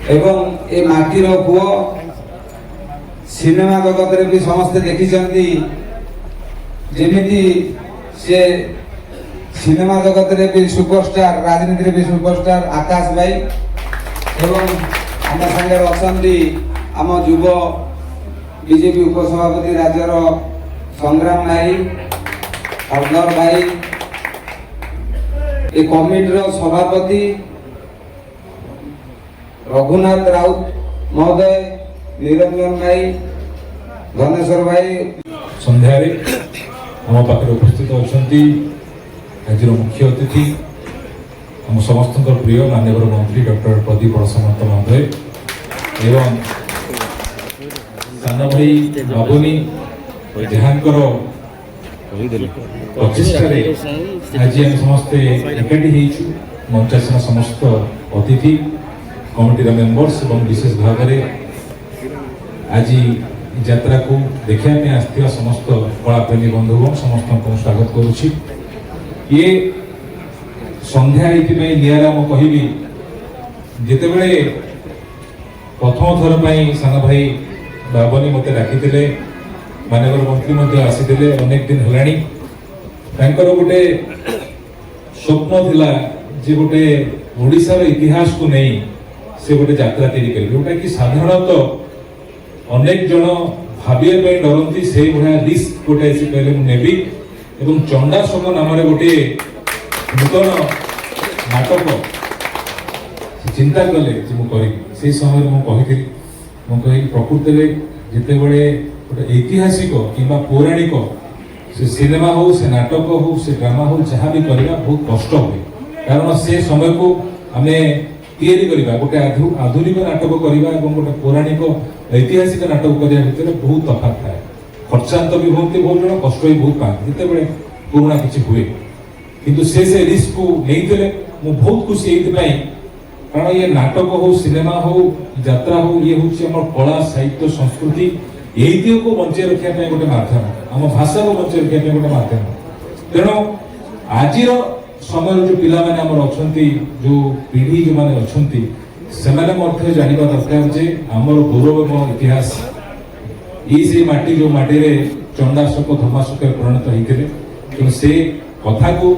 एवं ए माटीर पुओ सिनेमा जगत रे भी समस्ते देखिछंती जेमिति से सिनेमा जगत रे भी सुपरस्टार राजनीति रे भी सुपरस्टार आकाश भाई एवं आम संगे अछंती आम युव बीजेपी उपसभापति राज्यर संग्राम भाई अवधर भाई ए कमिटी सभापति रघुनाथ राउत महोदय निरंजन भाई धनेश्वर भाई संध्यारे आम पाखे उपस्थित अच्छा आज मुख्य अतिथि आम समस्त प्रिय माननीय मंत्री डॉक्टर प्रदीप सामंत महोदय एवं सान भाई बाबुनी जहाँकर प्रचेषार आज आम समस्ते एकाठी मंचासीन समस्त अतिथि कमिटी मेंबर्स और विशेष भाव में आज यात्रा को देखा आसता समस्त कलाप्रेमी बंधुगण समस्त को स्वागत करुच्ची ये संध्या निरा मु कहबी जिते बड़े प्रथम थर पर सान भाई बाबनी मत डाकी माननीय मंत्री आसी अनेक दिन है गोटे स्वप्न थिला जे गोटे ओडिशार इतिहास को नहीं से गोटे यात्रा तैयारी करेंगे जोटा कि साधारणतः अनेक जन भाविया डरती से भाया रिस्क गोटे से कहले नेबी एवं चंडाशोक नाम गोटे नूतन नाटक चिंता कले से समय मुझे प्रकृति में जिते बड़े गोटे ऐतिहासिक कि पौराणिक से सिनेमा हो से नाटक हो से ड्रामा हो जहाँ भी करवा बहुत कष्ट हुए कारण से समय को आम या गोटे आधुनिक नाटक करवा गोटे पौराणिक ऐतिहासिक नाटक करने भितर बहुत तफात थाए खर्चांत भी होती बहुत जन कष्ट भी बहुत पाते जिते पुराणा किसी हुए किंतु से रिस्क को नहीं बहुत खुशी ये कारण ये नाटक हो सिनेमा हो यात्रा हो ये हूँ कला साहित्य संस्कृति यही को बंचे रखापी गोटे मध्यम आम भाषा को बंचे रखापी गोटे मध्यम तेणु आज समय जो पिला माने हमर अछंती जो पीढ़ी जो माने अछंती सेमाने मध्य जानिबा दरकार जे हमर गौरवमय इतिहास ई से माटी जो माटी रे चंडाशोक धर्माशोक परिणत होइतिले कि से कथा को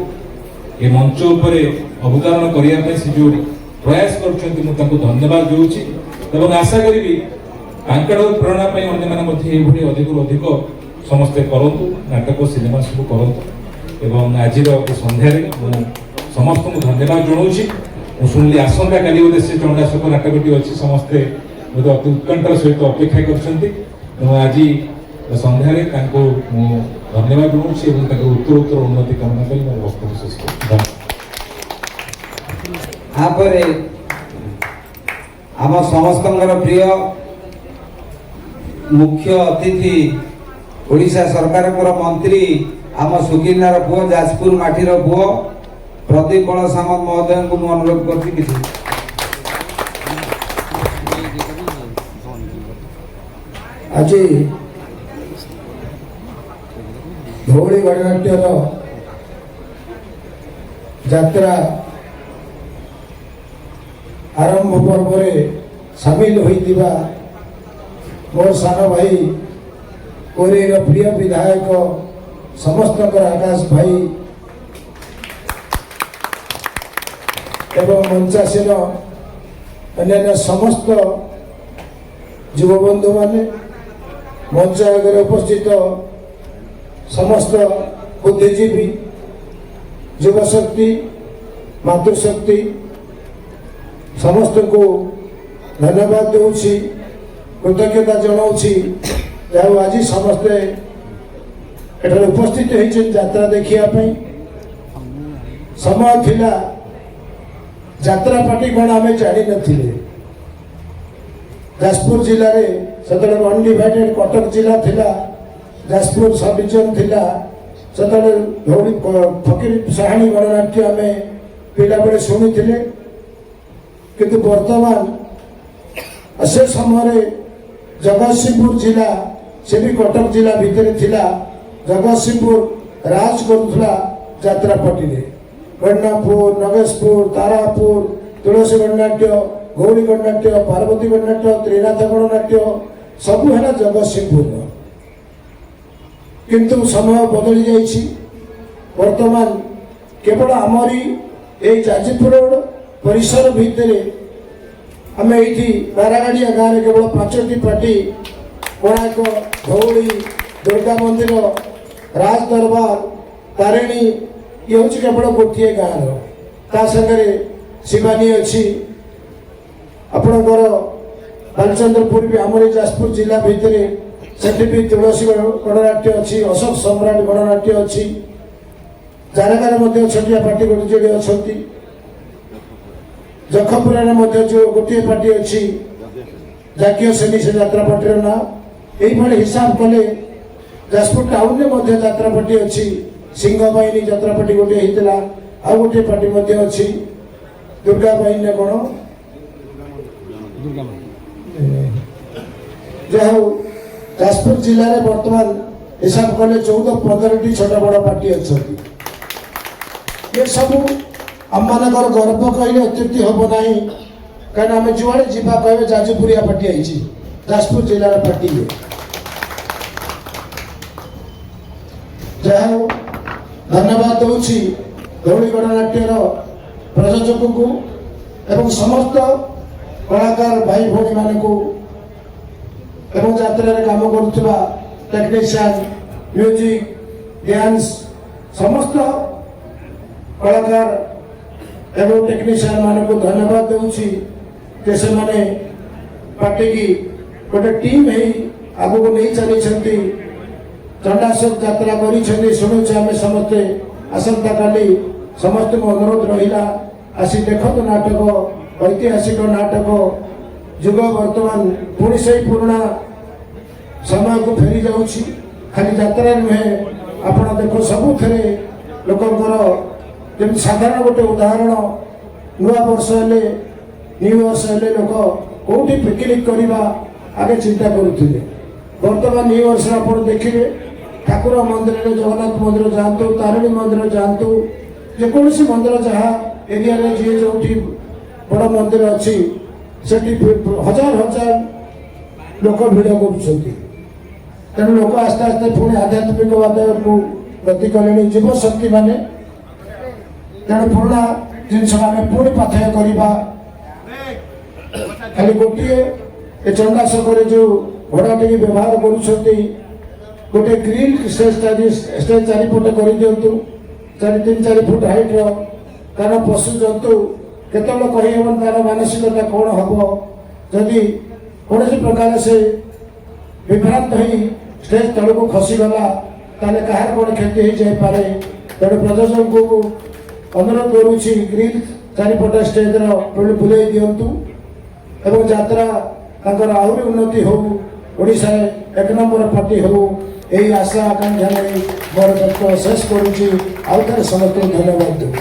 ए मंच ऊपर अवतरण करिया पे से जो प्रयास करछंती मु ताको धन्यवाद देउची एवं आशा करिबी तांकर प्रेरणा पे अन्य माने मध्य ए भली अधिक समस्त करंतु नाटक सिनेमा सब करंतु एवं आज संध्यारे समस्त को धन्यवाद जनाऊँगी शुणिली आसंता काली बोधे से चंडाशोक नाटकटी अच्छी समस्ते बोधे अति उत्कंठार सहित अपेक्षा कर आज संध्यारे धन्यवाद जनाऊँ उत्तर उत्तर उन्नति कामना करी मोर वक्तव्य शेष कर आम समस्त प्रिय मुख्य अतिथि ओडिशा सरकार मंत्री आम सुकिनार पुओ जाजपुर माटीर पुओ प्रदीप सामंत महोदय को अनुरोध कर आज धौली गणनाट्यर यात्रा आरंभ पर्व सामिल होइतिबा मोर सान भाई कोरेर प्रिय विधायक समस्त आकाश भाई एवं मंचासीन अन्य समस्त युवबंधु माने मंच आगे उपस्थित समस्त बुद्धिजीवी युवशक्ति मातृशक्ति समस्त को धन्यवाद दूसरी कृतज्ञता जनाऊँगी आज समस्ते एठार उपस्थित होती यात्रा देखा समय थिला यात्रा पार्टी कौन आम जानी नथिले जाजपुर जिले में से अनडिवाइडेड कटक जिला थिला जाजपुर सब डिविजन थिला से धौली फकीर साहानी गणनाट्य आम पिला बेले शुणी किंतु वर्तमान से समय जगतसिंहपुर जिला से भी कटक जिला भितर थिला जगतसिंहपुर राज करुला यात्रा पार्टी गणनापुर नगेशपुर तारापुर तुलसी गणनाट्य गौरी गणनाट्य पार्वती गणनाट्य त्रिनाथ गणनाट्य सब है जगतसिंहपुर किंतु समय बदली जाइए वर्तमान केवल आमरी ये जाजपुर रोड परिसर भितर आम ये बारागाड़िया गाँव में केवल 5टी पार्टी कोणार्क धौली दुर्गा मंदिर राज दरबार तारिणी ये हूँ केवल गोटे गाँव ता सागर शिवानी अच्छी आपणकर बालचंद्रपुर भी आम जाजपुर जिला भितर सेठी भी तुलसी गणनाट्य अच्छी अशोक सम्राट गणनाट्य अच्छी जारगार छोटिया पार्टी गोटे जोड़े अच्छा जखपुरा जो गोटे पार्टी अच्छी जातीय श्रेणी से यात्रा पार्टी ना यही हिसाब कले जाजपुर टाउन में यात्रा पार्टी अच्छी सिंह बाहिनी यात्रा पार्टी गोटे होता आ गोटे पार्टी अच्छी दुर्गा बाहिनी कौन जहाँ जाजपुर जिले में बर्तमान हिसाब कले 14-15 छोटा बड़ पार्टी अच्छा ये सब आम मान गर्व कहले अत्युक्ति हम ना कहीं आम जुआड़े जा कहे जाजपुरिया पार्टी आई जाजपुर जिलार पार्टी जहाँ धन्यवाद दूसरी गौरी गणनाट्यर प्रयोजक को एवं समस्त कलाकार भाई भौणी मान यात्रा काम करुवा टेक्नीशियन म्यूजिक डांस समस्त कलाकार एवं टेक्नीशियन मान को धन्यवाद दूसरी कि से माने पार्टी की गोटे टीम आगू को नहीं चली चंडाशोक यात्रा कर शुणुचे आम समस्ते आसंता काली समस्त अनुरोध रहा आसी देखो नाटक ऐतिहासिक नाटक जुग वर्तमान पुणी से पुराणा समय को फेरी जाऊँगी खाली यात्रा नुहे आप देख सबुथ लोक साधारण गोटे उदाहरण नुआ वर्ष हेले न्यू वर्ष हेले लोक कौटी पिकनिक करवा आगे चिंता करुले वर्तमान न्यू वर्ष आप देखिए ठाकुर मंदिर जगन्नाथ मंदिर जातु तारिणी मंदिर जातु जेकोसी मंदिर जहाँ एरिया जी जो बड़ मंदिर अच्छी से हजार हजार लोक भिड़ कर लोक आस्ते आस्ते पुणी आध्यात्मिक वाद को गति कले जीव शक्ति माने तेणु पुराणा जिनस आम पुणी पाथेय करवा खाली गोटे चंडाशोक जो घोड़ाटी व्यवहार कर गोटे ग्रिल स्टेज चारिपटे कर दिंतु 3-4 फुट हाइट कारण पशु जंतु केत कहीहन तार मानसिकता कौन हम जदि कौन प्रकार से विभ्रांत हो स्टेज तल को खसीगला ताले कहार कौन क्षति हो जापे तेणु प्रशासन को अनुरोध करुच्ची ग्रिल चारिपटे स्टेज बुले दिंतु एवं यात्रा आहरी उन्नति हो ओडिशा 1 नंबर पार्टी हो यही आशा आकांक्षा नहीं मोर तत्व शेष करुच्ची आउ थे समस्त धन्यवाद दूँ।